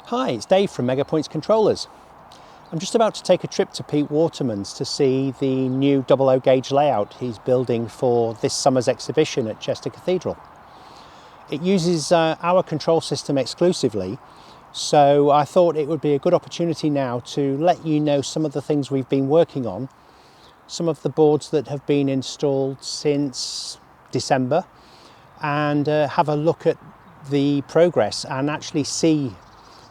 Hi, it's Dave from MegaPoints Controllers. I'm just about to take a trip to Pete Watermans to see the new 00 gauge layout he's building for this summer's exhibition at Chester Cathedral. It uses our control system exclusively, so I thought it would be a good opportunity now to let you know some of the things we've been working on, some of the boards that have been installed since December, and have a look at the progress and actually see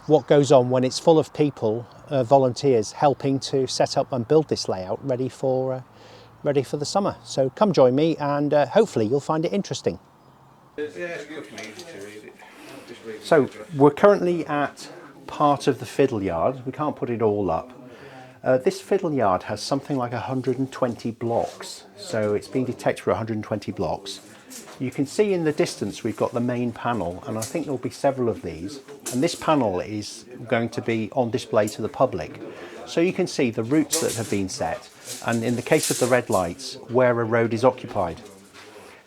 what goes on when it's full of people, volunteers helping to set up and build this layout ready for the summer. So come join me and hopefully you'll find it interesting. So we're currently at part of the fiddle yard. We can't put it all up. This fiddle yard has something like 120 blocks, so it's been detected for 120 blocks. You can see in the distance we've got the main panel, and I think there'll be several of these, and this panel is going to be on display to the public, so you can see the routes that have been set, and in the case of the red lights, where a road is occupied.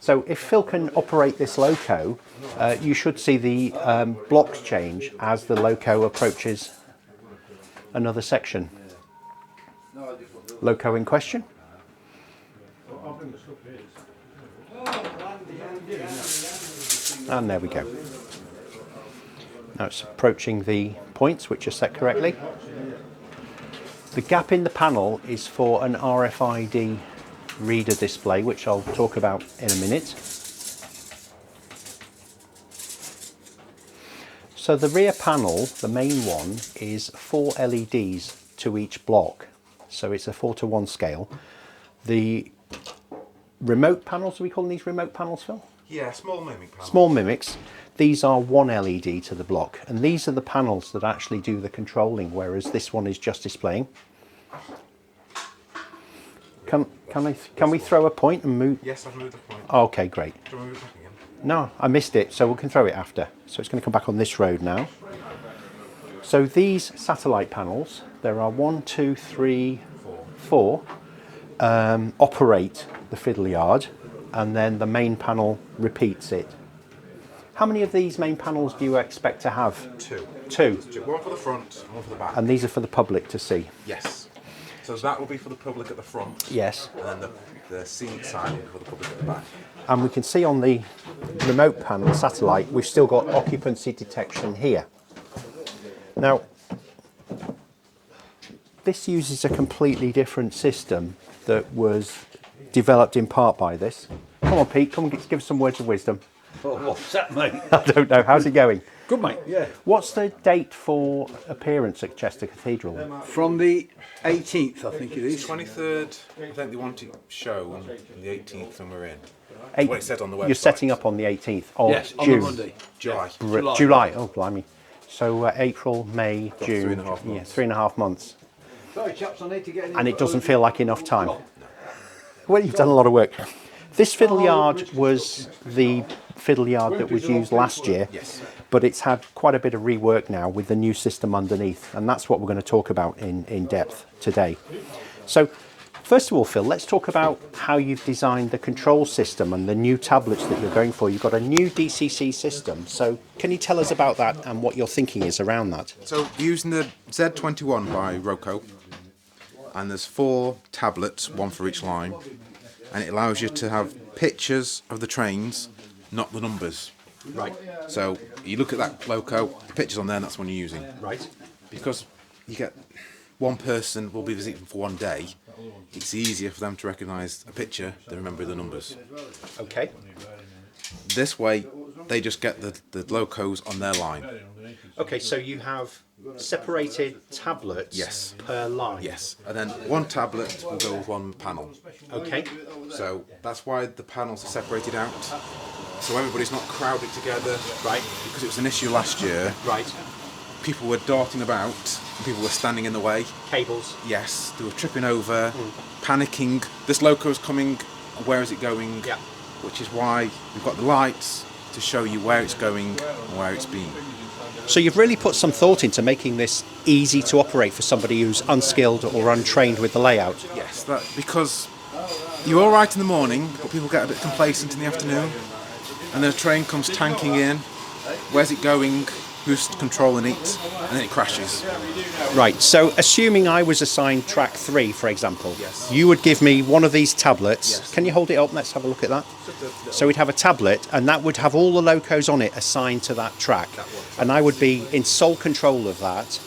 So if Phil can operate this loco, you should see the blocks change as the loco approaches another section. Loco in question. And there we go. Now it's approaching the points which are set correctly. The gap in the panel is for an RFID reader display, which I'll talk about in a minute. So the rear panel, the main one, is 4 LEDs to each block. So it's a 4:1 scale. The remote panels, are we calling these remote panels, Phil? Yeah, small mimic panels. Small mimics. These are 1 LED to the block, and these are the panels that actually do the controlling, whereas this one is just displaying. Can we throw a point and move? Yes, I've moved the point. Okay, great. Do you want to move it back again? No, I missed it, so we can throw it after. So it's going to come back on this road now. So these satellite panels, there are 1, 2, 3, 4, operate the fiddle yard, and then the main panel repeats it. How many of these main panels do you expect to have? Two. Two. One for the front, one for the back. And these are for the public to see? Yes. So that will be for the public at the front. Yes. And then the scenic side will be for the public at the back. And we can see on the remote panel, satellite, we've still got occupancy detection here. Now, this uses a completely different system that was developed in part by this. Come on, Pete, come and give us some words of wisdom. Oh, what's that, mate? I don't know, how's it going? Good, mate, yeah. What's the date for appearance at Chester Cathedral? From the 18th, I think it is. 23rd, I think they want to show, and the 18th when we're in. That's what it said on the website. You're setting up on the 18th of Yes, on June. the Monday. July. July, oh blimey. So April, May, June. 3.5 months. Yeah, 3.5 months. Sorry, chaps, I need to get in. And it doesn't feel like enough time. Well, you've done a lot of work. This fiddle yard was the fiddle yard that was used last year, Yes. but it's had quite a bit of rework now with the new system underneath, and that's what we're going to talk about in depth today. So, first of all, Phil, let's talk about how you've designed the control system and the new tablets that you're going for. You've got a new DCC system, so can you tell us about that and what your thinking is around that? So using the Z21 by Roco, and there's 4 tablets, one for each line, and it allows you to have pictures of the trains, not the numbers. Right. So you look at that loco, the picture's on there, and that's one you're using. Right. Because you get one person will be visiting for one day, it's easier for them to recognise a picture than remember the numbers. Okay. This way, they just get the locos on their line. Okay, so you have separated tablets Yes. per line. Yes, and then one tablet will go with one panel. Okay. So that's why the panels are separated out, so everybody's not crowded together. Right. Because it was an issue last year. Right. People were darting about, and people were standing in the way. Cables. Yes, they were tripping over, panicking. This loco's coming, where is it going? Yeah. Which is why we've got the lights to show you where it's going and where it's been. So you've really put some thought into making this easy to operate for somebody who's unskilled or untrained with the layout. Yes, that because you're all right in the morning, but people get a bit complacent in the afternoon, and then a train comes tanking in. Where's it going? who's controlling it, and then it crashes. Right, so assuming I was assigned track 3, for example, Yes. you would give me one of these tablets. Yes. Can you hold it up? Let's have a look at that. So we'd have a tablet, and that would have all the locos on it assigned to that track. And I would be in sole control of that.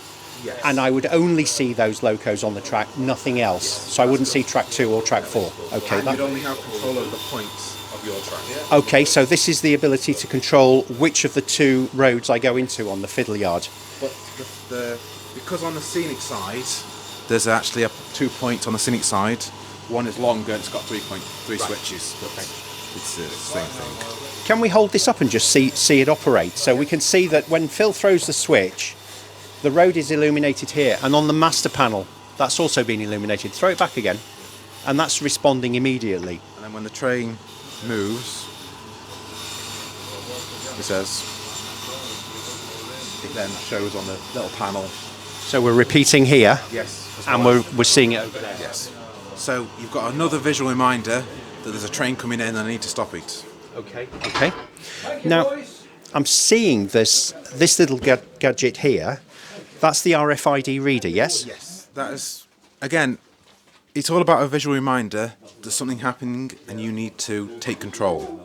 Yes. And I would only see those locos on the track, nothing else. So I wouldn't see track 2 or track 4. Okay, And you'd only have control over the points of your track. okay, so this is the ability to control which of the 2 roads I go into on the fiddle yard. But because on the Scenic side, there's actually 2 points on the Scenic side. One is longer, it's got 3 switches. But it's the same thing. Can we hold this up and just see it operate? So we can see that when Phil throws the switch, the road is illuminated here, and on the master panel, that's also been illuminated. Throw it back again, and that's responding immediately. And then when the train moves, it then shows on the little panel. So we're repeating here, Yes. and we're seeing it over there. Yes. So you've got another visual reminder that there's a train coming in and I need to stop it. Okay. Okay. Now, I'm seeing this little gadget here. That's the RFID reader, yes? Yes. That is, again, it's all about a visual reminder there's something happening and you need to take control.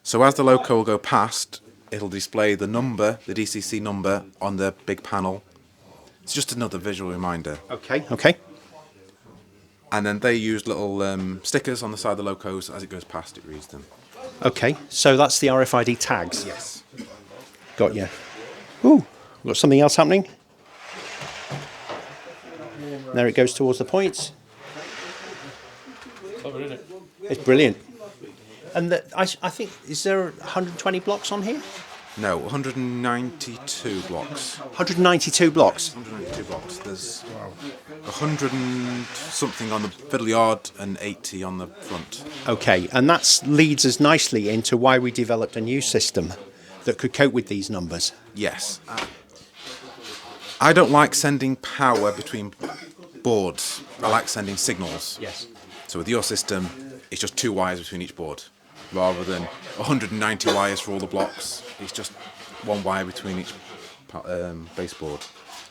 So as the loco will go past, it'll display the number, the DCC number, on the big panel. It's just another visual reminder. Okay. Okay. And then they use little stickers on the side of the locos. As it goes past, it reads them. Okay. So that's the RFID tags. Yes. Got you. Ooh, got something else happening. There it goes towards the points. It's brilliant. And I think, is there 120 blocks on here? No, 192 blocks. 192 blocks. 192 blocks. There's 100 and something on the fiddle yard and 80 on the front. Okay, and that leads us nicely into why we developed a new system that could cope with these numbers. Yes. I don't like sending power between boards. I like sending signals. Yes. So with your system, it's just 2 wires between each board, rather than 190 wires for all the blocks. It's just 1 wire between each baseboard.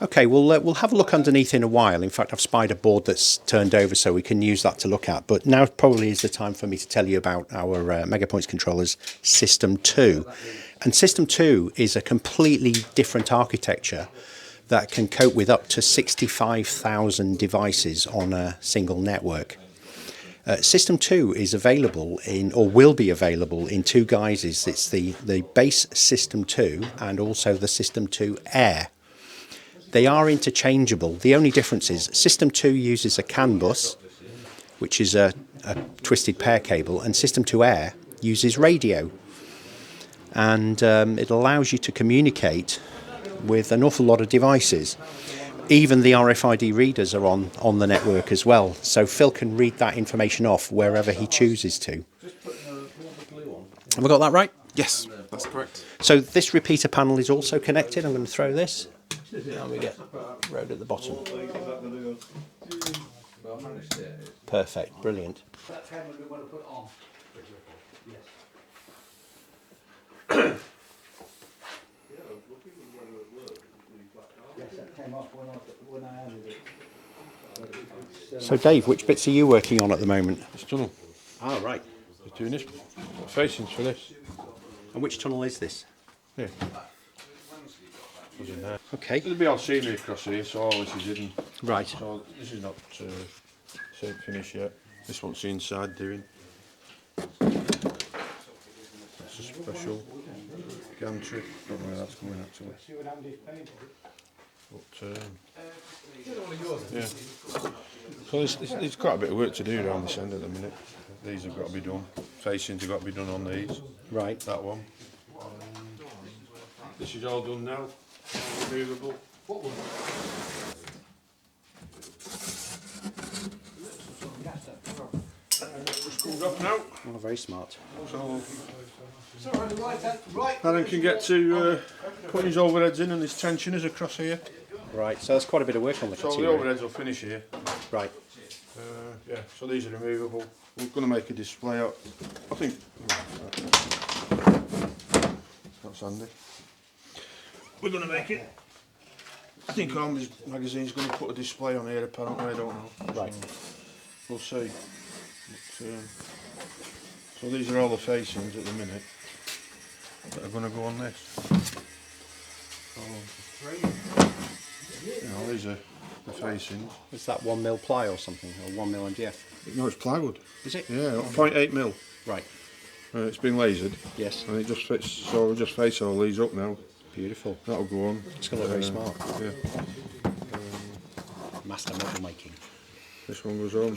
Okay, well, we'll have a look underneath in a while. In fact, I've spied a board that's turned over, so we can use that to look at. But now probably is the time for me to tell you about our MegaPoints Controllers System 2. And System 2 is a completely different architecture that can cope with up to 65,000 devices on a single network. System 2 is available in, or will be available in 2 guises. It's the base System 2 and also the System 2 Air. They are interchangeable. The only difference is System 2 uses a CAN bus, which is a twisted pair cable, and System 2 Air uses radio. And it allows you to communicate with an awful lot of devices. Even the RFID readers are on the network as well, so Phil can read that information off wherever he chooses to. Have I got that right? Yes, that's correct. So this repeater panel is also connected. I'm going to throw this, and we get road at the bottom. Perfect, brilliant. So Dave, which bits are you working on at the moment? This tunnel. Ah, right. Just doing this. Facings for this. And which tunnel is this? Yeah. Was in there. Okay. There'll be all scenery across here, so all this is hidden. Right. So this is not finished yet. This one's the inside doing. That's a special gantry. Don't know where that's going actually. But yeah. So there's quite a bit of work to do around this end at the minute. These have got to be done. Facings have got to be done on these. Right. That one. This is all done now. Removable. Just comes off now. Oh, very smart. So Alan can get to putting his overheads in and his tensioners across here. Right, so that's quite a bit of work on the So the container. overheads will finish here. Right. Yeah, so these are removable. We're going to make a display out. I think that's handy. we're going to make it. I think Army's magazine's going to put a display on here apparently, I don't know. Right. So we'll see. But, so these are all the facings at the minute that are going to go on this. So, you know, these are the facings. Is that 1mm ply or something, or 1mm MDF? No, it's plywood. Is it? Yeah, 0.8mm. Right. It's been lasered. Yes. And it just fits, so we'll just face all these up now. Beautiful. That'll go on. It's going to look very smart. Yeah. Master model making. This one goes on.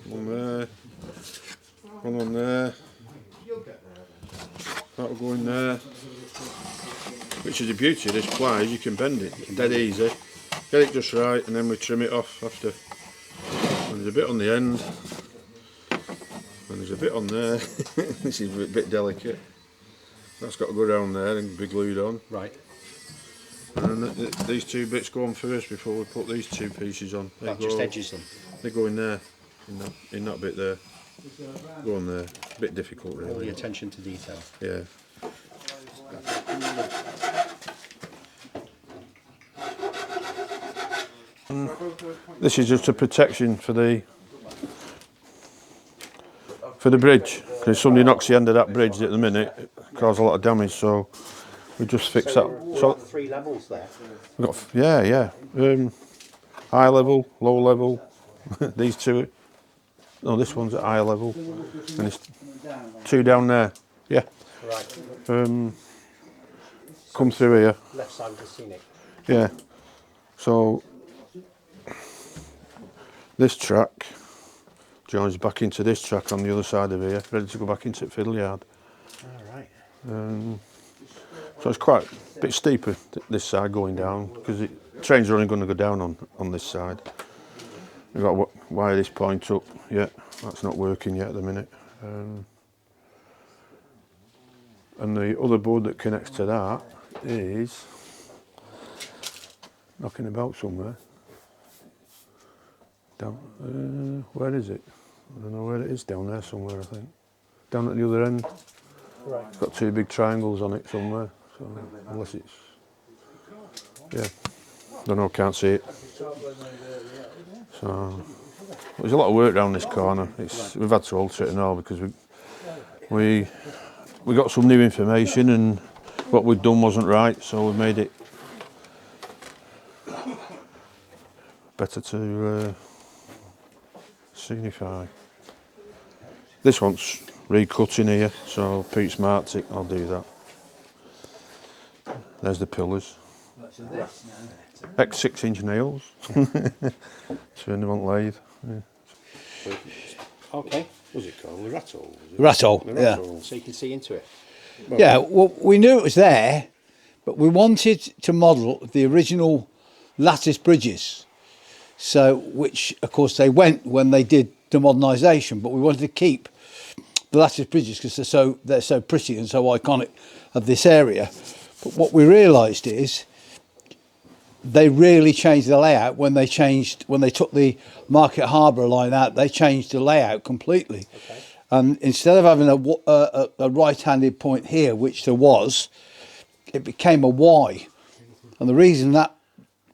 One there. One on there. That'll go in there. Which is the beauty of this ply, is you can bend it dead easy. Get it just right, and then we trim it off after. And there's a bit on the end. And there's a bit on there. This is a bit delicate. That's got to go down there and be glued on. Right. And these two bits go on first before we put these two pieces on. That just edges them. They go in there, in that bit there. Go on there. A bit difficult really. All the attention to detail. Yeah. This is just a protection for the bridge. Because somebody knocks the end of that bridge at the minute, it causes a lot of damage. So we just fix that. So 3 levels there. we've got, yeah. High level, low level. These two. No, this one's at higher level, and it's 2 down there. Yeah. Right. Come through here. Left side of the Scenic. Yeah. So this track joins back into this track on the other side of here, ready to go back into the fiddle yard. All right. So it's quite a bit steeper this side going down because trains are only going to go down on this side. We've got to wire this point up. Yeah, that's not working yet at the minute. And the other board that connects to that is knocking about somewhere. Down, where is it? I don't know where it is, down there somewhere I think. Down at the other end. Right. It's got 2 big triangles on it somewhere. So unless it's, yeah, don't know, can't see it. So there's a lot of work around this corner. We've had to alter it and all because we got some new information and what we'd done wasn't right, so we made it better to signify. This one's recut in here, so Pete's marked it. I'll do that. There's the pillars. X 6-inch nails. Turn them on lathe. Yeah. Okay. What's it called? The rattle? Rattle, yeah. So you can see into it. Yeah, well, we knew it was there, but we wanted to model the original lattice bridges. So, which of course they went when they did the modernisation, but we wanted to keep the lattice bridges because they're so pretty and so iconic of this area. But what we realised is they really changed the layout when they took the Market Harbour line out. They changed the layout completely. Okay. And instead of having a right-handed point here, which there was, it became a Y. And the reason that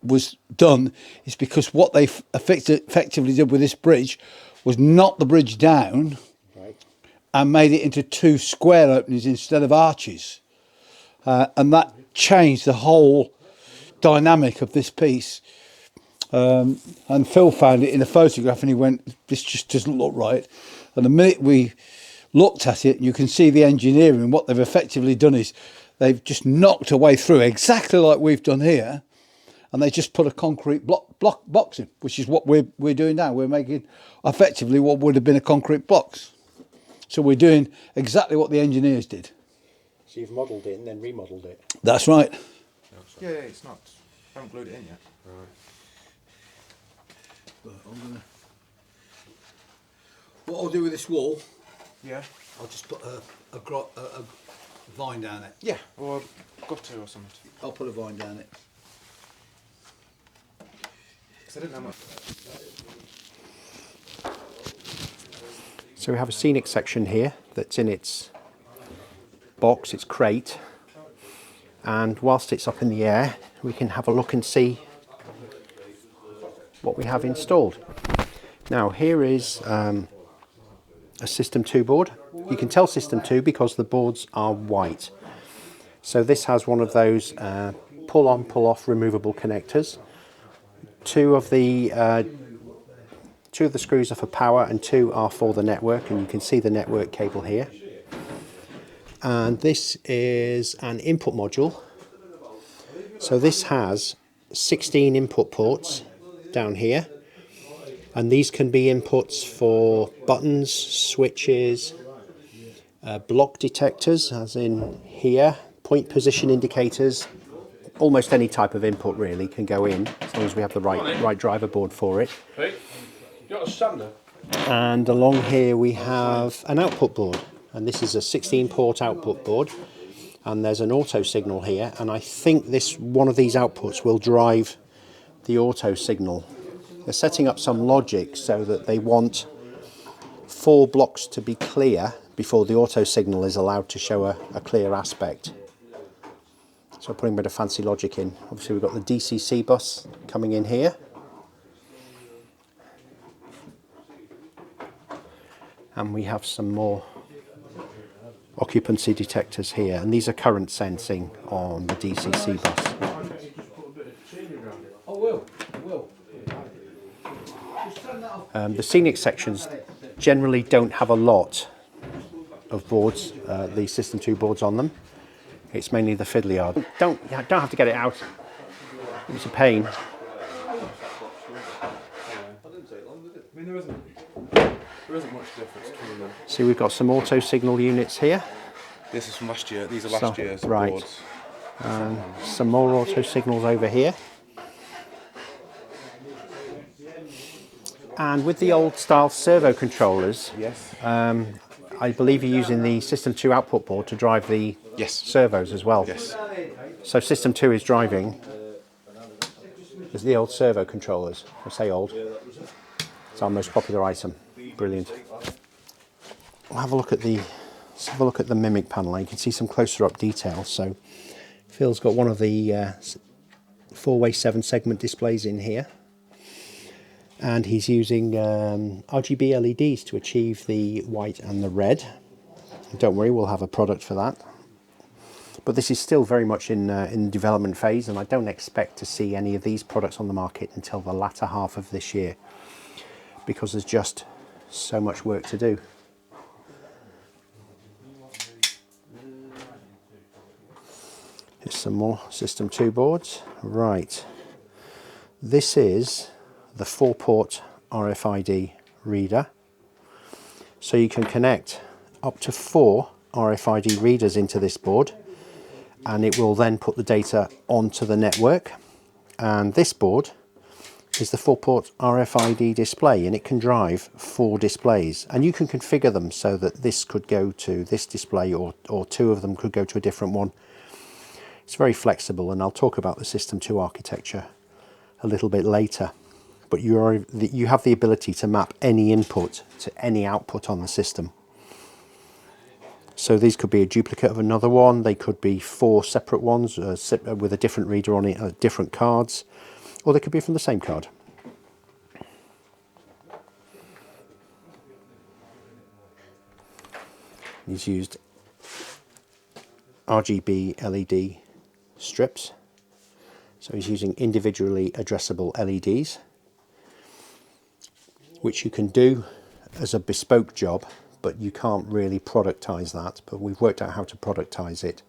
was done is because what they effectively did with this bridge was knock the bridge down, right, and made it into 2 square openings instead of arches. And that changed the whole dynamic of this piece. And Phil found it in a photograph and he went, this just doesn't look right. And the minute we looked at it, you can see the engineering. What they've effectively done is they've just knocked a way through exactly like we've done here, and they just put a concrete block box in, which is what we're doing now. We're making effectively what would have been a concrete box. So we're doing exactly what the engineers did. So you've modelled it and then remodelled it. That's right. Yeah, it's not. I haven't glued it in yet. Right. What I'll do with this wall, Yeah. I'll just put a vine down it. Yeah, or gutter or something. I'll put a vine down it. Because I didn't know much. So we have a Scenic section here that's in its box, its crate, And whilst it's up in the air, we can have a look and see what we have installed. Now here is a System 2 board. You can tell System 2 because the boards are white. So this has one of those pull on, pull off removable connectors. Two of the screws are for power and 2 are for the network, and you can see the network cable here. And this is an input module. So this has 16 input ports down here, and these can be inputs for buttons, switches, block detectors, as in here, point position indicators. Almost any type of input really can go in, as long as we have the right driver board for it. Hey, you got a sander? And along here we have an output board, and this is a 16 port output board, and there's an auto signal here, and I think one of these outputs will drive the auto signal. They're setting up some logic so that they want 4 blocks to be clear before the auto signal is allowed to show a clear aspect. So putting a bit of fancy logic in. Obviously we've got the DCC bus coming in here. And we have some more occupancy detectors here, and these are current sensing on the DCC bus. The Scenic sections generally don't have a lot of boards, the System 2 boards on them. It's mainly the fiddly yard. Don't have to get it out. It's a pain. There isn't much difference between them. See, we've got some auto signal units here. This is from last year. These are last year's right. boards. Some more auto signals over here. And with the old style servo controllers, Yes. I believe you're using the System 2 output board to drive the servos as well. Yes. So System 2 is driving the old servo controllers. I say old. It's our most popular item. Brilliant. We'll have a look at the Mimic panel. You can see some closer up details. So Phil's got one of the 4-way 7-segment displays in here, and he's using RGB LEDs to achieve the white and the red. Don't worry, we'll have a product for that. But this is still very much in development phase, and I don't expect to see any of these products on the market until the latter half of this year, because there's just so much work to do. Here's some more System 2 boards. Right, this is the 4-port RFID reader. So you can connect up to 4 RFID readers into this board, and it will then put the data onto the network. And this board is the 4-port RFID display, and it can drive 4 displays, and you can configure them so that this could go to this display, or 2 of them could go to a different one. It's very flexible, and I'll talk about the System 2 architecture a little bit later. But you have the ability to map any input to any output on the system. So these could be a duplicate of another one. They could be 4 separate ones with a different reader on it, different cards, or they could be from the same card. He's used RGB LED strips. So he's using individually addressable LEDs, which you can do as a bespoke job, but you can't really productize that. But we've worked out how to productize it,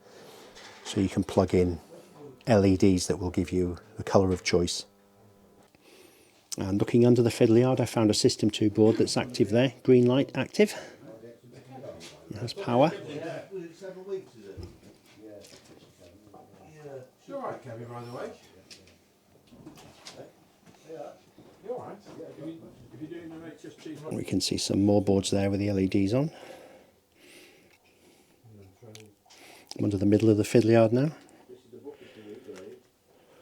so you can plug in LEDs that will give you the colour of choice. And looking under the fiddly yard, I found a System 2 board that's active there, green light active. It has power. You alright, Kevin, by the way? You alright? If you're doing the HST... We can see some more boards there with the LEDs on. I'm under the middle of the fiddly yard now.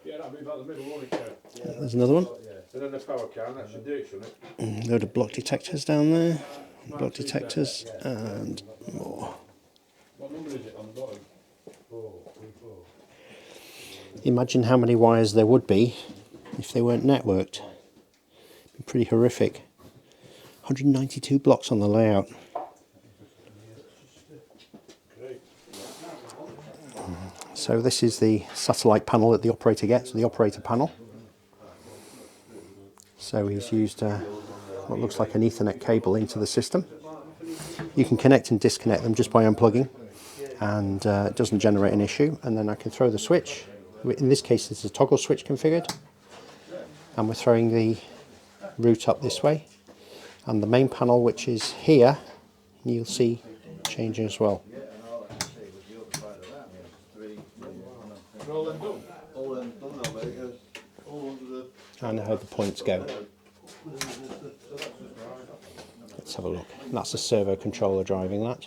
Yeah, that'll be about the middle, won't it? There's another one. And then the power can, that should do it, shouldn't it? Load of block detectors down there. Block detectors and more. What number is it on the bottom? 4. Imagine how many wires there would be if they weren't networked. It'd be pretty horrific. 192 blocks on the layout. So this is the satellite panel that the operator gets, the operator panel. So he's used what looks like an Ethernet cable into the system. You can connect and disconnect them just by unplugging, and it doesn't generate an issue. And then I can throw the switch. In this case, there's a toggle switch configured, and we're throwing the route up this way. And the main panel, which is here, you'll see changing as well. And how the points go. Let's have a look. That's a servo controller driving that.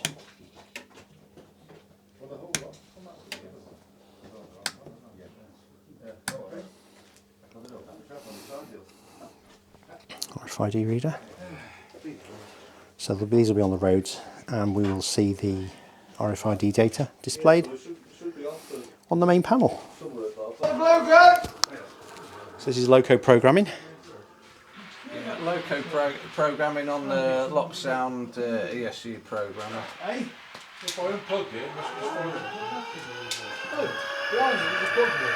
RFID reader. So these will be on the roads, and we will see the RFID data displayed on the main panel. So this is loco programming. Yeah, loco programming on the lock sound ESU programmer. Hey, if I unplug it, oh, behind you, just plug it.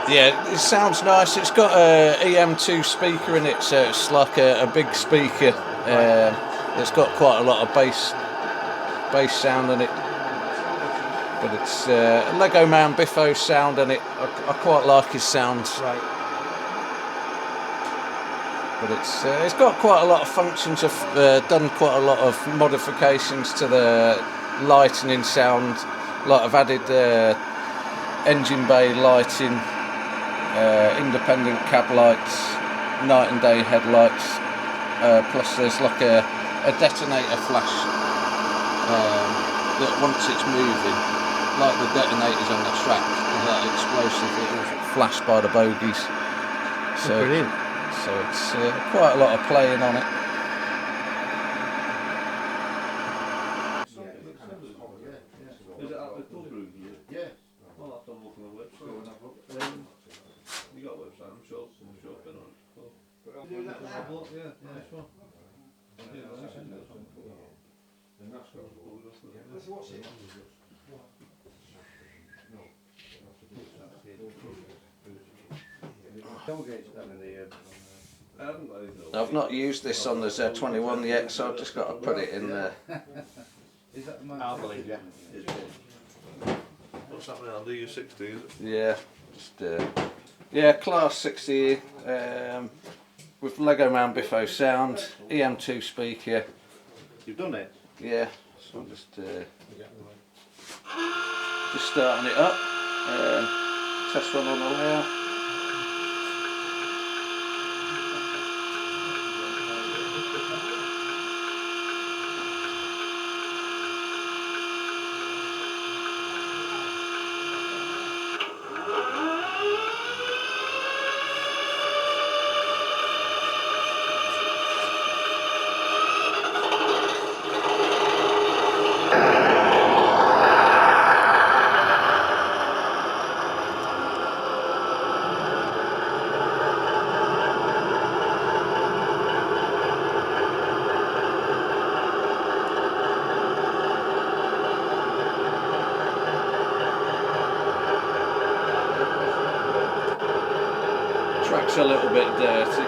Yeah, it sounds nice. It's got a EM2 speaker in it, so it's like a big speaker. It's got quite a lot of bass sound in it. But it's Lego Man Biffo sound in it. I quite like his sounds. Right. But it's got quite a lot of functions. I've done quite a lot of modifications to the lighting and sound. Like I've added engine bay lighting, independent cab lights, night and day headlights, plus there's like a detonator flash that once it's moving, like the detonators on the track, that explosive, it will flash by the bogies. So, brilliant. So it's quite a lot of playing on it. I've not used this on the Z21 yet, so I've just got to put it in there. I'll believe you. What's happening? I'll do you 60, is it? Yeah, just yeah, class 60 with Lego Man Biffo sound, EM2 speaker. You've done it? Yeah, so I'm just starting it up. Test run on the layout. Track's a little bit dirty,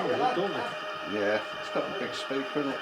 but yeah, it's got a big speaker in it.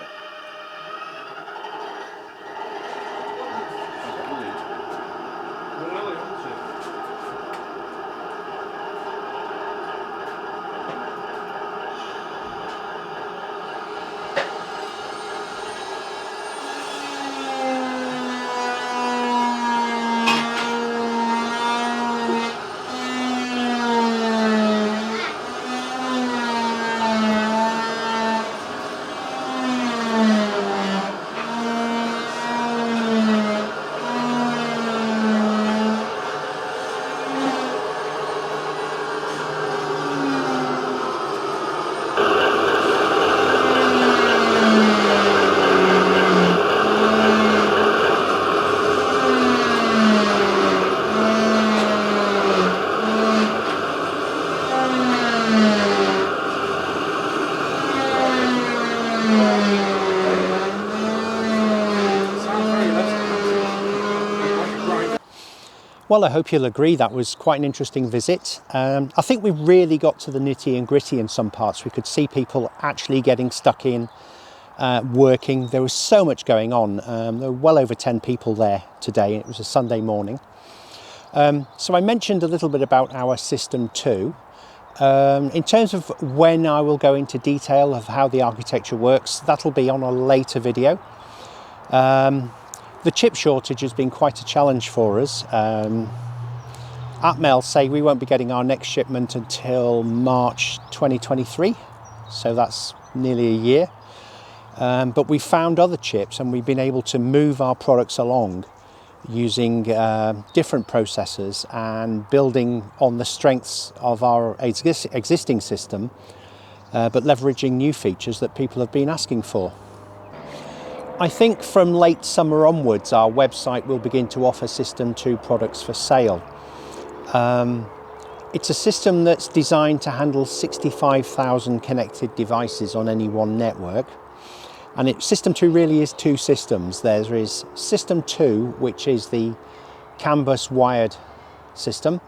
Well, I hope you'll agree that was quite an interesting visit. I think we really got to the nitty and gritty in some parts. We could see people actually getting stuck in, working. There was so much going on. There were well over 10 people there today. It was a Sunday morning. So I mentioned a little bit about our System 2. In terms of when I will go into detail of how the architecture works, that'll be on a later video. The chip shortage has been quite a challenge for us. Atmel say we won't be getting our next shipment until March 2023, so that's nearly a year. But we found other chips and we've been able to move our products along using different processors and building on the strengths of our existing system, but leveraging new features that people have been asking for. I think from late summer onwards, our website will begin to offer System 2 products for sale. It's a system that's designed to handle 65,000 connected devices on any one network. And System 2 really is two systems. There is System 2, which is the CAN bus wired system,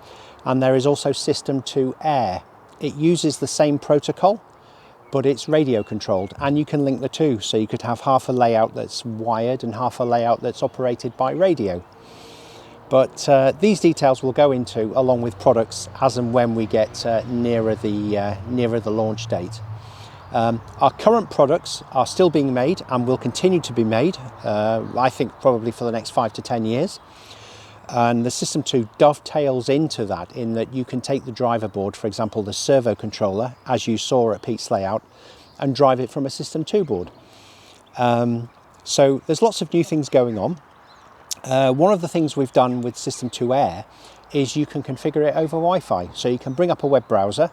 and there is also System 2 Air. It uses the same protocol, but it's radio controlled, and you can link the two. So you could have half a layout that's wired and half a layout that's operated by radio. But these details we'll go into along with products as and when we get nearer the launch date. Our current products are still being made and will continue to be made, I think probably for the next 5 to 10 years. And the System 2 dovetails into that in that you can take the driver board, for example, the servo controller, as you saw at Pete's layout, and drive it from a System 2 board. So there's lots of new things going on. One of the things we've done with System 2 Air is you can configure it over Wi-Fi. So you can bring up a web browser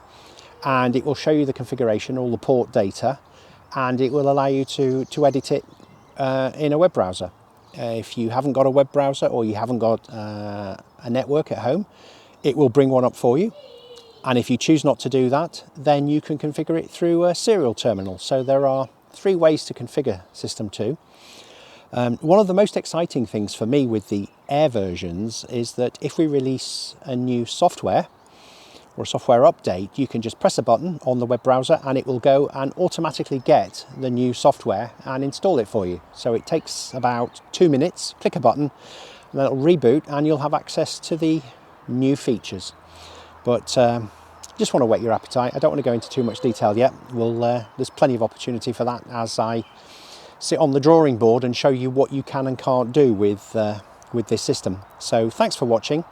and it will show you the configuration, all the port data, and it will allow you to edit it in a web browser. If you haven't got a web browser or you haven't got a network at home, it will bring one up for you. And if you choose not to do that, then you can configure it through a serial terminal. So there are 3 ways to configure System 2. One of the most exciting things for me with the Air versions is that if we release a new software or a software update, you can just press a button on the web browser and it will go and automatically get the new software and install it for you. So it takes about 2 minutes, click a button, and then it'll reboot and you'll have access to the new features. But just want to whet your appetite. I don't want to go into too much detail yet. There's plenty of opportunity for that as I sit on the drawing board and show you what you can and can't do with this system. So thanks for watching.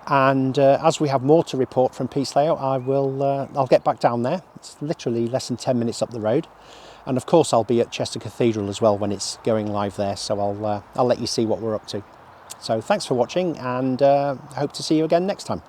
And as we have more to report from Pete's layout, I'll get back down there. It's literally less than 10 minutes up the road, and of course I'll be at Chester Cathedral as well when it's going live there. So I'll let you see what we're up to. So thanks for watching, and I hope to see you again next time.